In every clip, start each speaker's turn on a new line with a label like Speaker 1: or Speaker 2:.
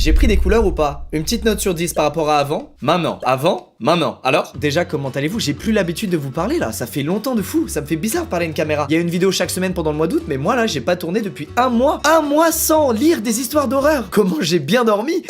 Speaker 1: J'ai pris des couleurs ou pas? Une petite note sur 10 par rapport à avant? Maintenant. Avant? Maintenant. Alors, déjà, comment allez-vous? J'ai plus l'habitude de vous parler là, ça fait longtemps de fou, ça me fait bizarre de parler à une caméra. Il y a une vidéo chaque semaine pendant le mois d'août, mais moi là, j'ai pas tourné depuis un mois. Un mois sans lire des histoires d'horreur. Comment j'ai bien dormi.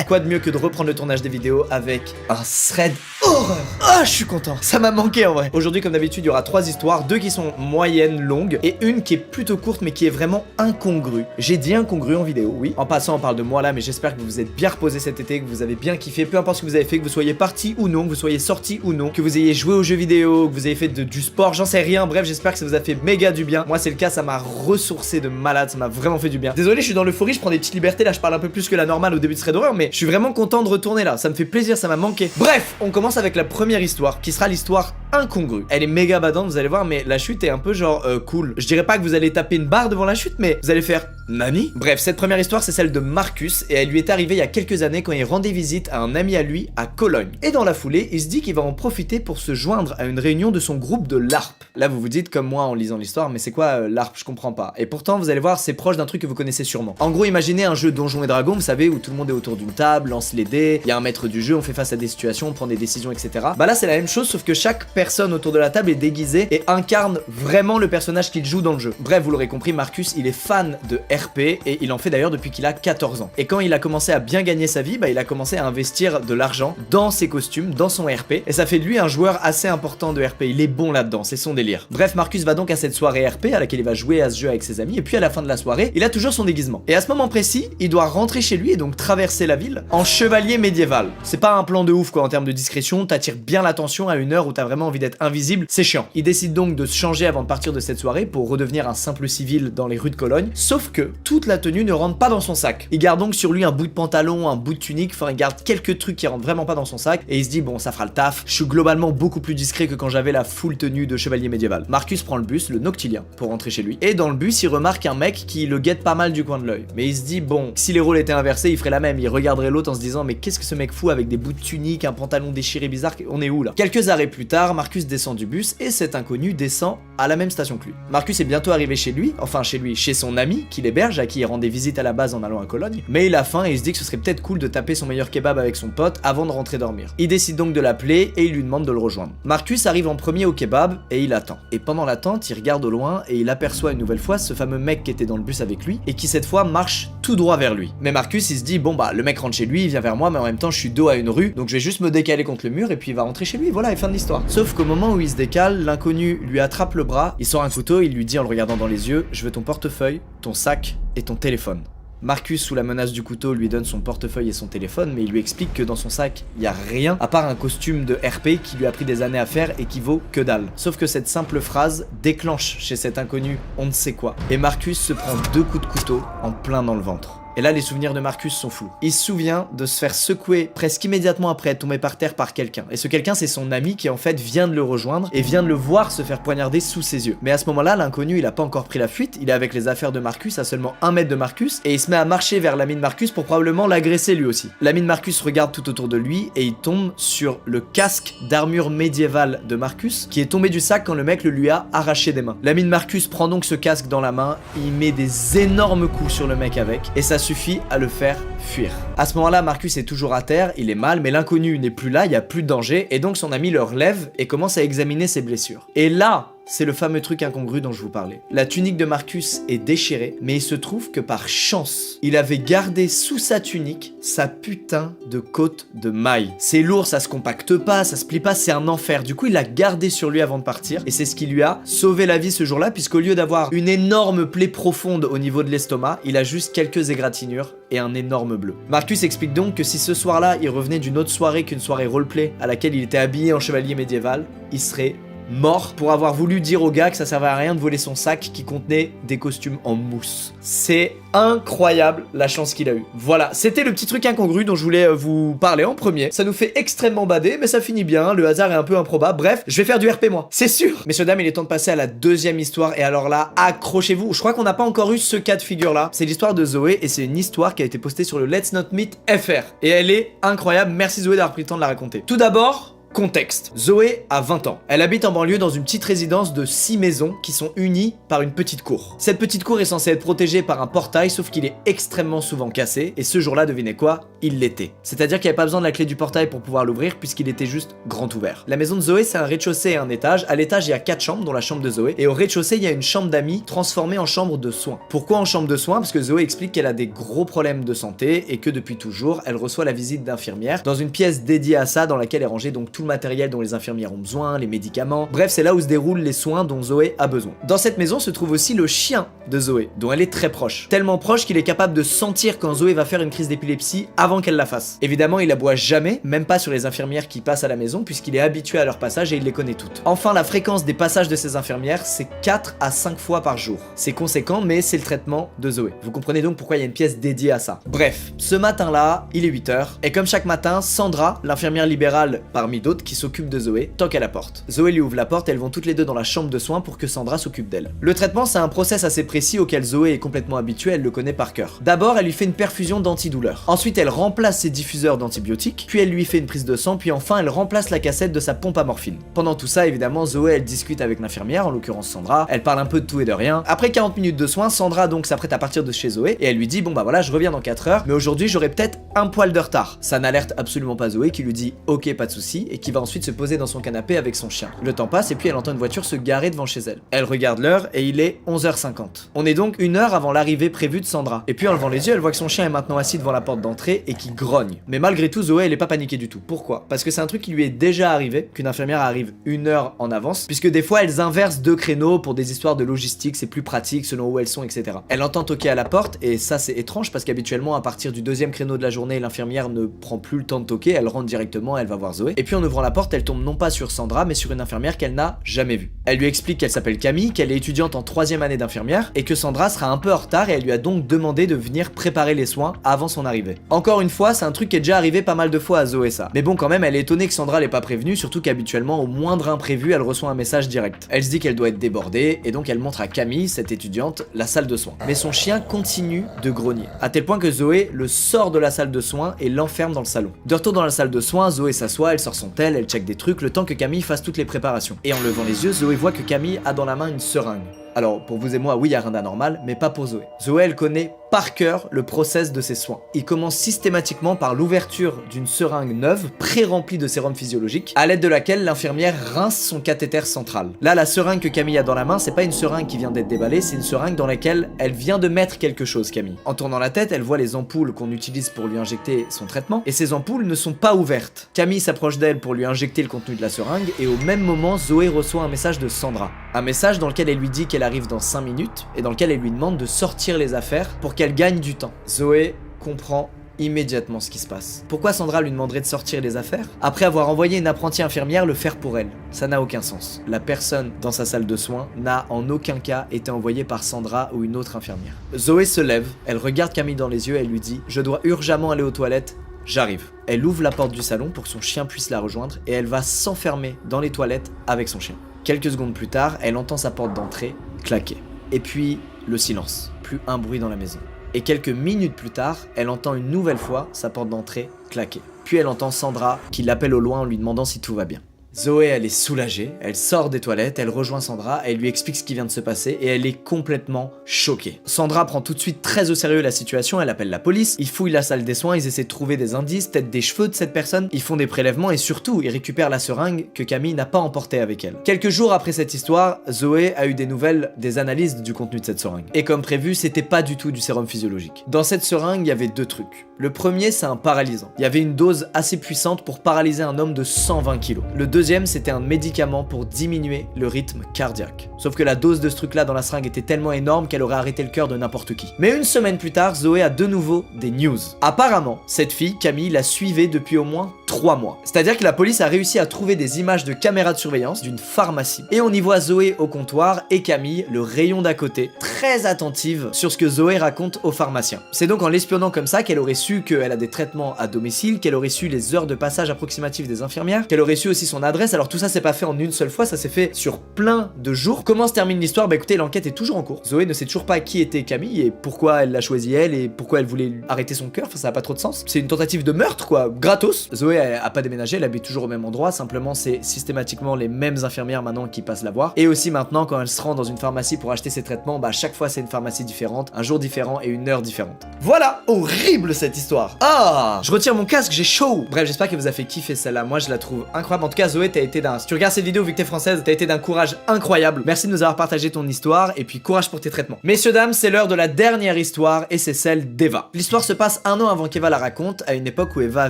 Speaker 1: Quoi de mieux que de reprendre le tournage des vidéos avec un thread horreur. Ah, je suis content, ça m'a manqué en vrai. Aujourd'hui, comme d'habitude, il y aura 3 histoires, 2 qui sont moyennes, longues, et une qui est plutôt courte, mais qui est vraiment incongrue. J'ai dit incongrue en vidéo, oui. En passant, on parle de moi là, mais j'espère que vous vous êtes bien reposé cet été, que vous avez bien kiffé, peu importe ce que vous avez fait, que vous soyez parti ou non, que vous soyez sorti ou non, que vous ayez joué aux jeux vidéo, que vous ayez fait du sport, j'en sais rien. Bref, j'espère que ça vous a fait méga du bien. Moi, c'est le cas, ça m'a ressourcé de malade, ça m'a vraiment fait du bien. Désolé, je suis dans l'euphorie, je prends des petites libertés là, je parle un peu plus que la normale au début de thread d'horreur, mais je suis vraiment content de retourner là, ça me fait plaisir, ça m'a manqué. Bref, on commence avec la première histoire, qui sera l'histoire incongrue. Elle est méga badante, vous allez voir, mais la chute est un peu genre cool. Je dirais pas que vous allez taper une barre devant la chute, mais vous allez faire Nani? Bref, cette première histoire, c'est celle de Marcus, et elle lui est arrivée il y a quelques années quand il rendait visite à un ami à lui à Cologne. Et dans la foulée, il se dit qu'il va en profiter pour se joindre à une réunion de son groupe de LARP. Là, vous vous dites comme moi en lisant l'histoire, mais c'est quoi LARP? Je comprends pas. Et pourtant, vous allez voir, c'est proche d'un truc que vous connaissez sûrement. En gros, imaginez un jeu Donjons et Dragons, vous savez, où tout le monde est autour d'une table, lance les dés, il y a un maître du jeu, on fait face à des situations, on prend des décisions, etc. Bah là, c'est la même chose, sauf que chaque personne autour de la table est déguisée et incarne vraiment le personnage qu'il joue dans le jeu. Bref, vous l'aurez compris, Marcus, il est fan de RP et il en fait d'ailleurs depuis qu'il a 14 ans. Et quand il a commencé à bien gagner sa vie, bah il a commencé à investir de l'argent dans ses costumes, dans son RP, et ça fait de lui un joueur assez important de RP. Il est bon là-dedans, c'est son délire. Bref, Marcus va donc à cette soirée RP à laquelle il va jouer à ce jeu avec ses amis, et puis à la fin de la soirée, il a toujours son déguisement. Et à ce moment précis, il doit rentrer chez lui et donc traverser la ville en chevalier médiéval. C'est pas un plan de ouf quoi en termes de discrétion, t'attires bien l'attention à une heure où t'as vraiment envie d'être invisible, c'est chiant. Il décide donc de se changer avant de partir de cette soirée pour redevenir un simple civil dans les rues de Cologne, sauf que toute la tenue ne rentre pas dans son sac. Il garde donc sur lui un bout de pantalon, un bout de tunique, enfin il garde quelques trucs qui rentrent vraiment pas dans son sac, et il se dit bon ça fera le taf, je suis globalement beaucoup plus discret que quand j'avais la full tenue de chevalier médiéval. Marcus prend le bus, le noctilien, pour rentrer chez lui, et dans le bus il remarque un mec qui le guette pas mal du coin de l'œil. Mais il se dit bon, si les rôles étaient inversés, il ferait la même, il regarderait l'autre en se disant mais qu'est-ce que ce mec fout avec des bouts de tunique, un pantalon déchiré bizarre, on est où là? Quelques arrêts plus tard, Marcus descend du bus et cet inconnu descend à la même station que lui. Marcus est bientôt arrivé chez lui, enfin chez lui, chez son ami qui l'héberge, à qui il rendait visite à la base en allant à Cologne, mais il a faim et il se dit que ce serait peut-être cool de taper son meilleur kebab avec son pote avant de rentrer dormir. Il décide donc de l'appeler et il lui demande de le rejoindre. Marcus arrive en premier au kebab et il attend. Et pendant l'attente, il regarde au loin et il aperçoit une nouvelle fois ce fameux mec qui était dans le bus avec lui et qui cette fois marche tout droit vers lui. Mais Marcus il se dit bon bah le mec rentre chez lui, il vient vers moi mais en même temps je suis dos à une rue donc je vais juste me décaler contre le mur et puis il va rentrer chez lui, voilà et fin de l'histoire. Sauf qu'au moment où il se décale, l'inconnu lui attrape le bras, il sort un couteau, il lui dit en le regardant dans les yeux je veux ton portefeuille, ton sac et ton téléphone. Marcus, sous la menace du couteau, lui donne son portefeuille et son téléphone, mais il lui explique que dans son sac, il y a rien à part un costume de RP qui lui a pris des années à faire et qui vaut que dalle. Sauf que cette simple phrase déclenche chez cet inconnu on ne sait quoi. Et Marcus se prend 2 coups de couteau en plein dans le ventre. Et là, les souvenirs de Marcus sont flous. Il se souvient de se faire secouer presque immédiatement après être tombé par terre par quelqu'un. Et ce quelqu'un, c'est son ami qui en fait vient de le rejoindre et vient de le voir se faire poignarder sous ses yeux. Mais à ce moment-là, l'inconnu, il a pas encore pris la fuite, il est avec les affaires de Marcus à seulement 1 mètre de Marcus et il se met à marcher vers l'ami de Marcus pour probablement l'agresser lui aussi. L'ami de Marcus regarde tout autour de lui et il tombe sur le casque d'armure médiévale de Marcus qui est tombé du sac quand le mec le lui a arraché des mains. L'ami de Marcus prend donc ce casque dans la main, il met des énormes coups sur le mec avec et ça suffit à le faire fuir. À ce moment-là, Marcus est toujours à terre, il est mal, mais l'inconnu n'est plus là, il n'y a plus de danger, et donc son ami le relève et commence à examiner ses blessures. Et là, c'est le fameux truc incongru dont je vous parlais. La tunique de Marcus est déchirée, mais il se trouve que par chance, il avait gardé sous sa tunique sa putain de côte de maille. C'est lourd, ça se compacte pas, ça se plie pas, c'est un enfer. Du coup, il l'a gardé sur lui avant de partir, et c'est ce qui lui a sauvé la vie ce jour-là, puisqu'au lieu d'avoir une énorme plaie profonde au niveau de l'estomac, il a juste quelques égratignures et un énorme bleu. Marcus explique donc que si ce soir-là, il revenait d'une autre soirée qu'une soirée roleplay à laquelle il était habillé en chevalier médiéval, il serait mort pour avoir voulu dire au gars que ça servait à rien de voler son sac qui contenait des costumes en mousse. C'est incroyable la chance qu'il a eu. Voilà, c'était le petit truc incongru dont je voulais vous parler en premier. Ça nous fait extrêmement bader, mais ça finit bien, le hasard est un peu improbable. Bref, je vais faire du RP moi, c'est sûr. Messieurs dames, il est temps de passer à la deuxième histoire, et alors là, accrochez-vous. Je crois qu'on n'a pas encore eu ce cas de figure là. C'est l'histoire de Zoé, et c'est une histoire qui a été postée sur le Let's Not Meet FR. Et elle est incroyable, merci Zoé d'avoir pris le temps de la raconter. Tout d'abord, Contexte. Zoé a 20 ans. Elle habite en banlieue dans une petite résidence de 6 maisons qui sont unies par une petite cour. Cette petite cour est censée être protégée par un portail, sauf qu'il est extrêmement souvent cassé, et ce jour-là, devinez quoi? Il l'était. C'est-à-dire qu'il n'y avait pas besoin de la clé du portail pour pouvoir l'ouvrir, puisqu'il était juste grand ouvert. La maison de Zoé, c'est un rez-de-chaussée et un étage. À l'étage, il y a 4 chambres, dont la chambre de Zoé, et au rez-de-chaussée, il y a une chambre d'amis transformée en chambre de soins. Pourquoi en chambre de soins? Parce que Zoé explique qu'elle a des gros problèmes de santé, et que depuis toujours, elle reçoit la visite d'infirmières dans une pièce dédiée à ça, dans laquelle est rangé donc tout le matériel dont les infirmières ont besoin, les médicaments. Bref, c'est là où se déroulent les soins dont Zoé a besoin. Dans cette maison se trouve aussi le chien de Zoé, dont elle est très proche. Tellement proche qu'il est capable de sentir quand Zoé va faire une crise d'épilepsie avant qu'elle la fasse. Évidemment, il aboie jamais, même pas sur les infirmières qui passent à la maison, puisqu'il est habitué à leur passage et il les connaît toutes. Enfin, la fréquence des passages de ces infirmières, c'est 4 à 5 fois par jour. C'est conséquent, mais c'est le traitement de Zoé. Vous comprenez donc pourquoi il y a une pièce dédiée à ça. Bref, ce matin-là, il est 8h, et comme chaque matin, Sandra, l'infirmière libérale parmi d'autres, qui s'occupe de Zoé, toque à la porte. Zoé lui ouvre la porte et elles vont toutes les deux dans la chambre de soins pour que Sandra s'occupe d'elle. Le traitement, c'est un process assez précis auquel Zoé est complètement habituée, elle le connaît par cœur. D'abord, elle lui fait une perfusion d'antidouleur. Ensuite, elle remplace ses diffuseurs d'antibiotiques, puis elle lui fait une prise de sang, puis enfin, elle remplace la cassette de sa pompe à morphine. Pendant tout ça, évidemment, Zoé, elle discute avec l'infirmière, en l'occurrence Sandra, elle parle un peu de tout et de rien. Après 40 minutes de soins, Sandra donc s'apprête à partir de chez Zoé, et elle lui dit, bon bah voilà, je reviens dans 4 heures, mais aujourd'hui, j'aurai peut-être un poil de retard. Ça n'alerte absolument pas Zoé, qui lui dit, ok, pas de souci, et qui va ensuite se poser dans son canapé avec son chien. Le temps passe et puis elle entend une voiture se garer devant chez elle. Elle regarde l'heure et il est 11h50. On est donc 1 heure avant l'arrivée prévue de Sandra. Et puis en levant les yeux, elle voit que son chien est maintenant assis devant la porte d'entrée et qui grogne. Mais malgré tout, Zoé, elle est pas paniquée du tout. Pourquoi? Parce que c'est un truc qui lui est déjà arrivé, qu'une infirmière arrive 1 heure en avance, puisque des fois elles inversent 2 créneaux pour des histoires de logistique, c'est plus pratique selon où elles sont, etc. Elle entend toquer à la porte et ça c'est étrange parce qu'habituellement à partir du 2e créneau de la journée, l'infirmière ne prend plus le temps de toquer, elle rentre directement, elle va voir Zoé. Et puis en ouvrant la porte, elle tombe non pas sur Sandra, mais sur une infirmière qu'elle n'a jamais vue. Elle lui explique qu'elle s'appelle Camille, qu'elle est étudiante en 3e année d'infirmière, et que Sandra sera un peu en retard et elle lui a donc demandé de venir préparer les soins avant son arrivée. Encore une fois, c'est un truc qui est déjà arrivé pas mal de fois à Zoé ça. Mais bon quand même, elle est étonnée que Sandra l'ait pas prévenue, surtout qu'habituellement au moindre imprévu, elle reçoit un message direct. Elle se dit qu'elle doit être débordée, et donc elle montre à Camille, cette étudiante, la salle de soins. Mais son chien continue de grogner, à tel point que Zoé le sort de la salle de soins et l'enferme dans le salon. De retour dans la salle de soins, Zoé s'assoit, elle sort son tel, elle check des trucs, le temps que Camille fasse toutes les préparations. Et en levant les yeux, Zoé voit que Camille a dans la main une seringue. Alors, pour vous et moi, oui, il y a rien d'anormal, mais pas pour Zoé. Zoé, elle connaît par cœur le process de ses soins. Il commence systématiquement par l'ouverture d'une seringue neuve, pré-remplie de sérum physiologique, à l'aide de laquelle l'infirmière rince son cathéter central. Là, la seringue que Camille a dans la main, c'est pas une seringue qui vient d'être déballée, c'est une seringue dans laquelle elle vient de mettre quelque chose, Camille. En tournant la tête, elle voit les ampoules qu'on utilise pour lui injecter son traitement, et ces ampoules ne sont pas ouvertes. Camille s'approche d'elle pour lui injecter le contenu de la seringue, et au même moment, Zoé reçoit un message de Sandra. Un message dans lequel elle lui dit qu'elle arrive dans 5 minutes, et dans lequel elle lui demande de sortir les affaires pour qu'elle gagne du temps. Zoé comprend immédiatement ce qui se passe. Pourquoi Sandra lui demanderait de sortir les affaires après avoir envoyé une apprentie infirmière le faire pour elle? Ça n'a aucun sens. La personne dans sa salle de soins n'a en aucun cas été envoyée par Sandra ou une autre infirmière. Zoé se lève, elle regarde Camille dans les yeux et elle lui dit « Je dois urgemment aller aux toilettes, j'arrive ». Elle ouvre la porte du salon pour que son chien puisse la rejoindre et elle va s'enfermer dans les toilettes avec son chien. Quelques secondes plus tard, elle entend sa porte d'entrée claquer. Et puis, le silence. Plus un bruit dans la maison. Et quelques minutes plus tard, elle entend une nouvelle fois sa porte d'entrée claquer. Puis elle entend Sandra qui l'appelle au loin en lui demandant si tout va bien. Zoé, elle est soulagée, elle sort des toilettes, elle rejoint Sandra, elle lui explique ce qui vient de se passer et elle est complètement choquée. Sandra prend tout de suite très au sérieux la situation, elle appelle la police, ils fouillent la salle des soins, ils essaient de trouver des indices, peut-être des cheveux de cette personne, ils font des prélèvements et surtout, ils récupèrent la seringue que Camille n'a pas emportée avec elle. Quelques jours après cette histoire, Zoé a eu des nouvelles des analyses du contenu de cette seringue. Et comme prévu, c'était pas du tout du sérum physiologique. Dans cette seringue, il y avait 2 trucs. Le premier, c'est un paralysant. Il y avait une dose assez puissante pour paralyser un homme de 120 kg. Le deuxième, c'était un médicament pour diminuer le rythme cardiaque. Sauf que la dose de ce truc-là dans la seringue était tellement énorme qu'elle aurait arrêté le cœur de n'importe qui. Mais une semaine plus tard, Zoé a de nouveau des news. Apparemment, cette fille, Camille, la suivait depuis au moins 3 mois. C'est-à-dire que la police a réussi à trouver des images de caméras de surveillance d'une pharmacie. Et on y voit Zoé au comptoir et Camille, le rayon d'à côté, très attentive sur ce que Zoé raconte au pharmacien. C'est donc en l'espionnant comme ça qu'elle aurait su qu'elle a des traitements à domicile, qu'elle aurait su les heures de passage approximatives des infirmières, qu'elle aurait su aussi son adresse. Alors tout ça c'est pas fait en une seule fois, ça s'est fait sur plein de jours. Comment se termine l'histoire? Bah écoutez, l'enquête est toujours en cours. Zoé ne sait toujours pas qui était Camille et pourquoi elle l'a choisi elle et pourquoi elle voulait arrêter son cœur. Enfin, ça a pas trop de sens. C'est une tentative de meurtre quoi, gratos. Zoé elle a pas déménagé, elle habite toujours au même endroit, simplement c'est systématiquement les mêmes infirmières maintenant qui passent la voir. Et aussi maintenant quand elle se rend dans une pharmacie pour acheter ses traitements, bah chaque fois c'est une pharmacie différente, un jour différent et une heure différente. Voilà, horrible cette histoire. Ah, je retire mon casque, j'ai chaud. Bref, j'espère qu'elle vous a fait kiffer celle-là. Moi je la trouve incroyable. En tout cas Zoé, t'as été d'un... Si tu regardes cette vidéo vu que t'es française, t'as été d'un courage incroyable. Merci de nous avoir partagé ton histoire et puis courage pour tes traitements. Messieurs dames, c'est l'heure de la dernière histoire et c'est celle d'Eva. L'histoire se passe un an avant qu'Eva la raconte, à une époque où Eva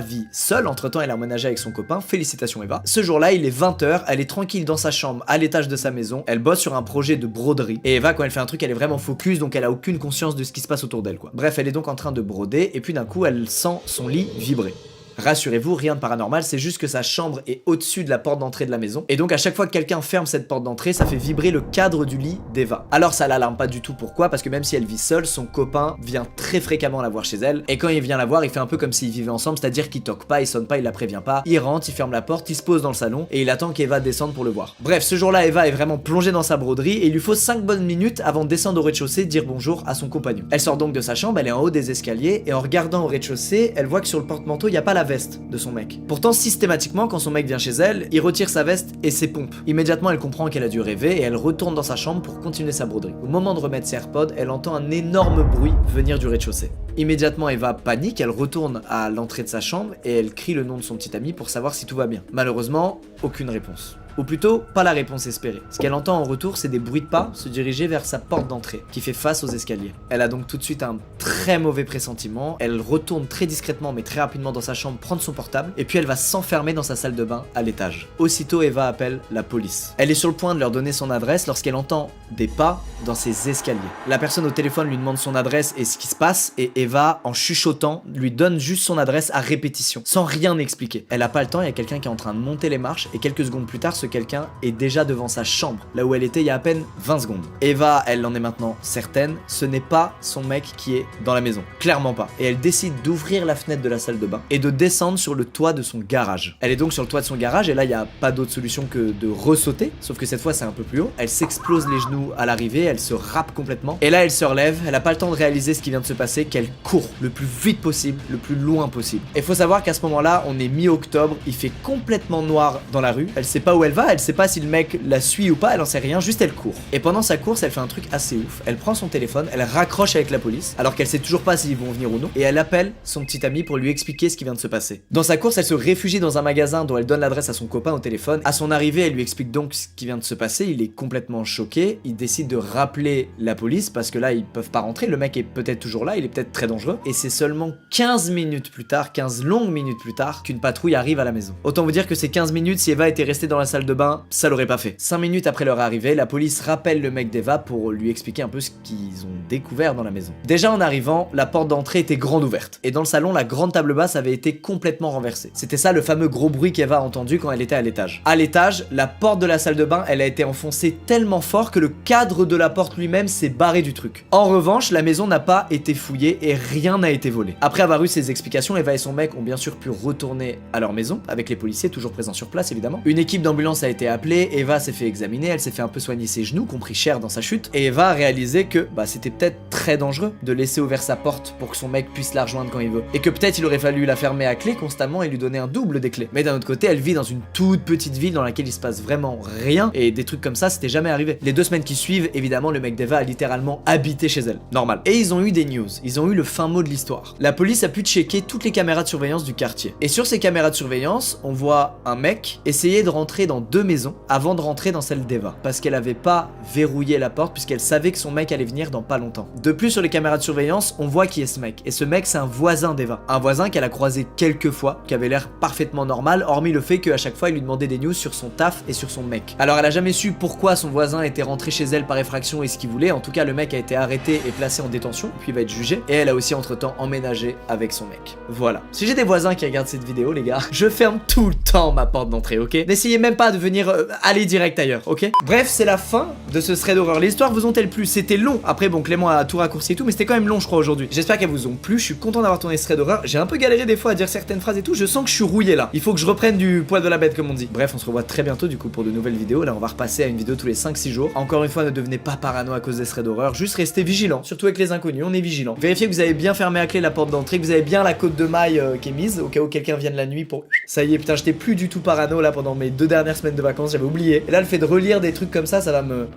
Speaker 1: vit seule. Entre temps elle a emménagé avec son copain. Félicitations Eva. Ce jour-là il est 20h, elle est tranquille dans sa chambre à l'étage de sa maison. Elle bosse sur un projet de broderie. Et Eva quand elle fait un truc elle est vraiment focus, donc elle a aucune conscience de ce qui se passe autour d'elle quoi. Bref, elle est donc en train de broder et puis d'un coup elle sent son lit vibrer. Rassurez-vous, rien de paranormal, c'est juste que sa chambre est au-dessus de la porte d'entrée de la maison. Et donc à chaque fois que quelqu'un ferme cette porte d'entrée, ça fait vibrer le cadre du lit d'Eva. Alors ça l'alarme pas du tout, pourquoi? Parce que même si elle vit seule, son copain vient très fréquemment la voir chez elle. Et quand il vient la voir, il fait un peu comme s'ils vivaient ensemble, c'est-à-dire qu'il toque pas, il sonne pas, il la prévient pas. Il rentre, il ferme la porte, il se pose dans le salon et il attend qu'Eva descende pour le voir. Bref, ce jour-là, Eva est vraiment plongée dans sa broderie et il lui faut 5 bonnes minutes avant de descendre au rez-de-chaussée dire bonjour à son compagnon. Elle sort donc de sa chambre, elle est en haut des escaliers et en regardant au rez-de-chaussée, elle voit que sur le porte-manteau, il n'y a pas la veste de son mec. Pourtant, systématiquement, quand son mec vient chez elle, il retire sa veste et ses pompes. Immédiatement, elle comprend qu'elle a dû rêver et elle retourne dans sa chambre pour continuer sa broderie. Au moment de remettre ses AirPods, elle entend un énorme bruit venir du rez-de-chaussée. Immédiatement, Eva panique, elle retourne à l'entrée de sa chambre et elle crie le nom de son petit ami pour savoir si tout va bien. Malheureusement, aucune réponse. Ou plutôt, pas la réponse espérée. Ce qu'elle entend en retour, c'est des bruits de pas se diriger vers sa porte d'entrée, qui fait face aux escaliers. Elle a donc tout de suite un très mauvais pressentiment, elle retourne très discrètement mais très rapidement dans sa chambre prendre son portable, et puis elle va s'enfermer dans sa salle de bain à l'étage. Aussitôt, Eva appelle la police. Elle est sur le point de leur donner son adresse lorsqu'elle entend des pas dans ses escaliers. La personne au téléphone lui demande son adresse et ce qui se passe, et Eva, en chuchotant, lui donne juste son adresse à répétition, sans rien expliquer. Elle a pas le temps, il y a quelqu'un qui est en train de monter les marches, et quelques secondes plus tard, ce quelqu'un est déjà devant sa chambre, là où elle était il y a à peine 20 secondes. Eva, elle en est maintenant certaine, ce n'est pas son mec qui est dans la maison. Clairement pas. Et elle décide d'ouvrir la fenêtre de la salle de bain et de descendre sur le toit de son garage. Elle est donc sur le toit de son garage et là il n'y a pas d'autre solution que de ressauter, sauf que cette fois c'est un peu plus haut. Elle s'explose les genoux à l'arrivée, elle se râpe complètement. Et là elle se relève, elle a pas le temps de réaliser ce qui vient de se passer, qu'elle court le plus vite possible, le plus loin possible. Et faut savoir qu'à ce moment-là, on est mi-octobre, il fait complètement noir dans la rue, elle sait pas où elle va, elle sait pas si le mec la suit ou pas, elle en sait rien, juste elle court. Et pendant sa course, elle fait un truc assez ouf. Elle prend son téléphone, elle raccroche avec la police, alors qu'elle sait toujours pas s'ils vont venir ou non, et elle appelle son petit ami pour lui expliquer ce qui vient de se passer. Dans sa course, elle se réfugie dans un magasin dont elle donne l'adresse à son copain au téléphone. À son arrivée, elle lui explique donc ce qui vient de se passer, il est complètement choqué, il décide de rappeler la police parce que là, ils peuvent pas rentrer, le mec est peut-être toujours là, il est peut-être très dangereux, et c'est seulement 15 minutes plus tard, 15 longues minutes plus tard, qu'une patrouille arrive à la maison. Autant vous dire que ces 15 minutes, si Eva était restée dans la salle de bain, ça l'aurait pas fait. 5 minutes après leur arrivée, la police rappelle le mec d'Eva pour lui expliquer un peu ce qu'ils ont découvert dans la maison. Déjà en arrivant, la porte d'entrée était grande ouverte. Et dans le salon, la grande table basse avait été complètement renversée. C'était ça le fameux gros bruit qu'Eva a entendu quand elle était à l'étage. À l'étage, la porte de la salle de bain, elle a été enfoncée tellement fort que le cadre de la porte lui-même s'est barré du truc. En revanche, la maison n'a pas été fouillée et rien n'a été volé. Après avoir eu ces explications, Eva et son mec ont bien sûr pu retourner à leur maison, avec les policiers toujours présents sur place évidemment. Une équipe d'ambulance a été appelée, Eva s'est fait examiner, elle s'est fait un peu soigner ses genoux, compris cher dans sa chute, et Eva a réalisé que c'était peut-être très dangereux de laisser ouvert sa porte pour que son mec puisse la rejoindre quand il veut. Et que peut-être il aurait fallu la fermer à clé constamment et lui donner un double des clés. Mais d'un autre côté, elle vit dans une toute petite ville dans laquelle il se passe vraiment rien, et des trucs comme ça, c'était jamais arrivé. Les 2 semaines qui suivent, évidemment, le mec d'Eva a littéralement habité chez elle. Normal. Et ils ont eu des news, ils ont eu le fin mot de l'histoire. La police a pu checker toutes les caméras de surveillance du quartier. Et sur ces caméras de surveillance, on voit un mec essayer de rentrer dans 2 maisons avant de rentrer dans celle d'Eva. Parce qu'elle avait pas verrouillé la porte, puisqu'elle savait que son mec allait venir dans pas longtemps. De plus, sur les caméras de surveillance, on voit qui est ce mec. Et ce mec, c'est un voisin d'Eva. Un voisin qu'elle a croisé quelques fois, qui avait l'air parfaitement normal, hormis le fait qu'à chaque fois, il lui demandait des news sur son taf et sur son mec. Alors, elle a jamais su pourquoi son voisin était rentré chez elle par effraction et ce qu'il voulait. En tout cas, le mec a été arrêté et placé en détention, puis il va être jugé. Et elle a aussi entre-temps emménagé avec son mec. Voilà. Si j'ai des voisins qui regardent cette vidéo, les gars, je ferme tout le temps ma porte d'entrée, ok? N'essayez même pas à devenir aller direct ailleurs, ok? Bref, c'est la fin de ce thread d'horreur. Les histoires vous ont-elles plu? C'était long. Après, bon, Clément a tout raccourci et tout, mais c'était quand même long, je crois, aujourd'hui. J'espère qu'elles vous ont plu. Je suis content d'avoir tourné ce thread d'horreur. J'ai un peu galéré des fois à dire certaines phrases et tout. Je sens que je suis rouillé là. Il faut que je reprenne du poil de la bête, comme on dit. Bref, on se revoit très bientôt du coup pour de nouvelles vidéos. Là, on va repasser à une vidéo tous les 5-6 jours. Encore une fois, ne devenez pas parano à cause des threads d'horreur. Juste restez vigilants, surtout avec les inconnus. On est vigilants. Vérifiez que vous avez bien fermé à clé la porte d'entrée, que vous avez bien la côte de maille qui est mise au cas où quelqu'un vienne la nuit pour. Ça y est, putain, j'étais plus du tout parano là pendant mes 2 dernières semaines de vacances. J'avais oublié. Et là, le fait de relire des trucs comme ça va me.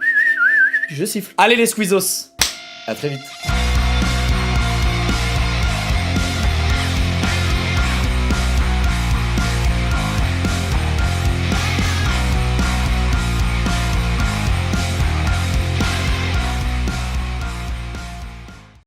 Speaker 1: Je siffle. Allez les squeezos. À très vite.